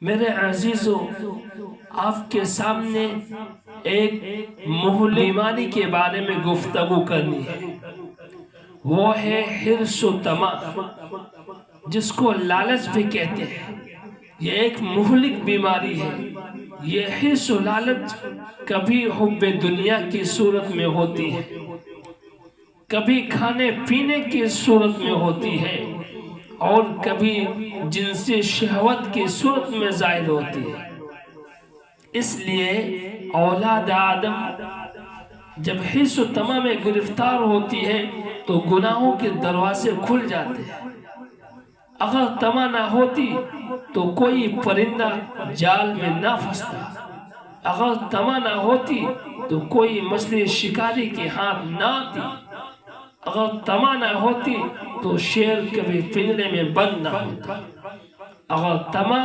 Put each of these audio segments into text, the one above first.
میرے عزیزو، آپ کے سامنے ایک مہلک بیماری کے بارے میں گفتگو کرنی ہے۔ وہ ہے حرص و طمع، جس کو لالچ بھی کہتے ہیں۔ یہ ایک مہلک بیماری ہے۔ یہ حرص و لالچ کبھی حب دنیا کی صورت میں ہوتی ہے، کبھی کھانے پینے کی صورت میں ہوتی ہے، اور کبھی جنسی شہوت کی صورت میں ظاہر ہوتی ہے۔ اس لیے اولاد آدم جب حرص و طمع میں گرفتار ہوتی ہے تو گناہوں کے دروازے کھل جاتے ہیں۔ اگر طمع نہ ہوتی تو کوئی پرندہ جال میں نہ پھنستا، اگر طمع نہ ہوتی تو کوئی مچھلی شکاری کے ہاتھ نہ آتی، اگر طمع نہ ہوتی تو شیر کبھی پنجرے میں بند نہ ہوتا، اگر طمع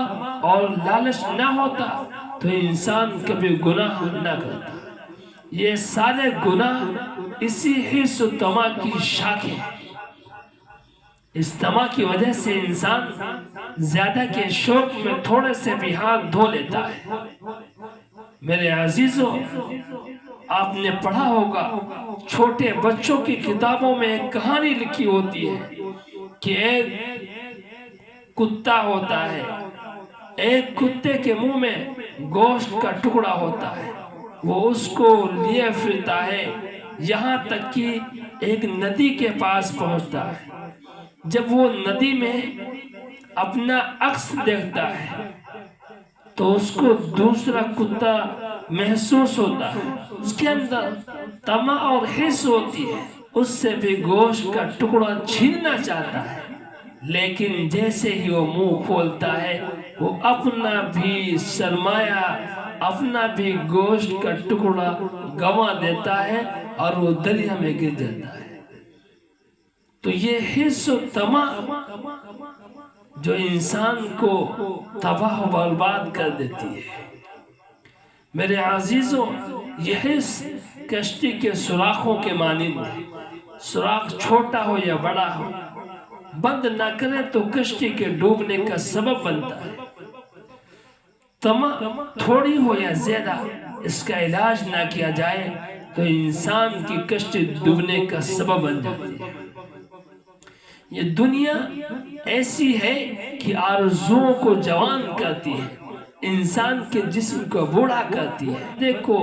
اور لالچ نہ ہوتا تو انسان کبھی گناہ نہ کرتا۔ یہ سارے گناہ اسی حرص و طمع کی شاخیں ہیں۔ اس طمع کی وجہ سے انسان زیادہ کے شوق میں تھوڑے سے بھی ہاتھ دھو لیتا ہے۔ میرے عزیزو، آپ نے پڑھا ہوگا چھوٹے بچوں کی کتابوں میں ایک کہانی لکھی ہوتی ہے کہ ایک کتا ہوتا ہے، ایک کتے کے منہ میں گوشت کا ٹکڑا ہوتا ہے، وہ اس کو لیے پھرتا ہے یہاں تک کہ ایک ندی کے پاس پہنچتا ہے۔ جب وہ ندی میں اپنا عکس دیکھتا ہے تو اس کو دوسرا کتا محسوس ہوتا ہے، اس کے اندر طمع اور حرص ہوتی ہے، اس سے بھی گوشت کا ٹکڑا چھیننا چاہتا ہے، لیکن جیسے ہی وہ منہ کھولتا ہے وہ اپنا بھی سرمایہ، اپنا بھی گوشت کا ٹکڑا گنوا دیتا ہے اور وہ دریا میں گر جاتا ہے۔ تو یہ حرص و طمع جو انسان کو تباہ و برباد کر دیتی ہے۔ میرے عزیزو، یہ حرص کشتی کے سوراخوں کے مانند ہے۔ سوراخ چھوٹا ہو یا بڑا ہو، بند نہ کرے تو کشتی کے ڈوبنے کا سبب بنتا ہے۔ طمع تھوڑی ہو یا زیادہ، اس کا علاج نہ کیا جائے تو انسان کی کشتی ڈوبنے کا سبب بن جاتی ہے۔ یہ دنیا ایسی ہے کہ آرزوؤں کو جوان کرتی ہے، انسان کے جسم کو بوڑھا کرتی ہے، دیکھو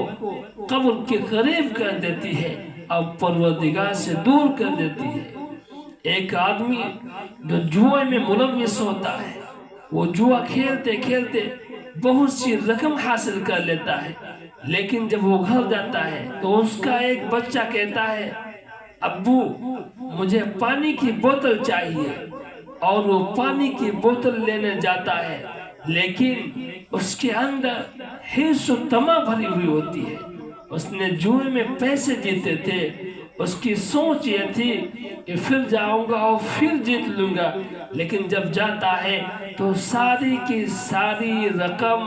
قبر کے قریب کر دیتی ہے اور پروردگار سے دور کر دیتی ہے۔ ایک آدمی جو جوئے میں ملوث ہوتا ہے، وہ جوا کھیلتے کھیلتے بہت سی رقم حاصل کر لیتا ہے، لیکن جب وہ گھر جاتا ہے تو اس کا ایک بچہ کہتا ہے، ابو مجھے پانی کی بوتل چاہیے، اور وہ پانی کی بوتل لینے جاتا ہے، لیکن اس کے اندر حرص و طمع بھری ہوئی ہوتی ہے۔ اس نے جوئے میں پیسے جیتے تھے، اس کی سوچ یہ تھی کہ پھر جاؤں گا اور پھر جیت لوں گا، لیکن جب جاتا ہے تو ساری کی ساری رقم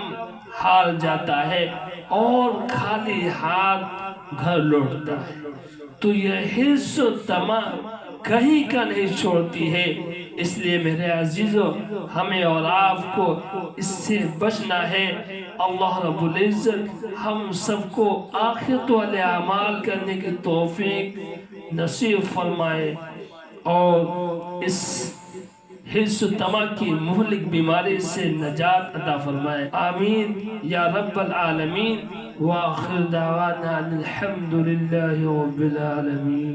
ہار جاتا ہے اور خالی ہاتھ گھر لوٹتا ہے۔ تو یہ حرص و طمع کہیں کا نہیں چھوڑتی ہے۔ اس لیے میرے عزیزو، ہمیں اور آپ کو اس سے بچنا ہے۔ اللہ رب العزت ہم سب کو آخرت والے اعمال کرنے کی توفیق نصیب فرمائے اور اس حرص و طمع کی مہلک بیماری سے نجات عطا فرمائے۔ آمین یا رب العالمین۔ وآخر دعوانا الحمد للہ رب العالمین۔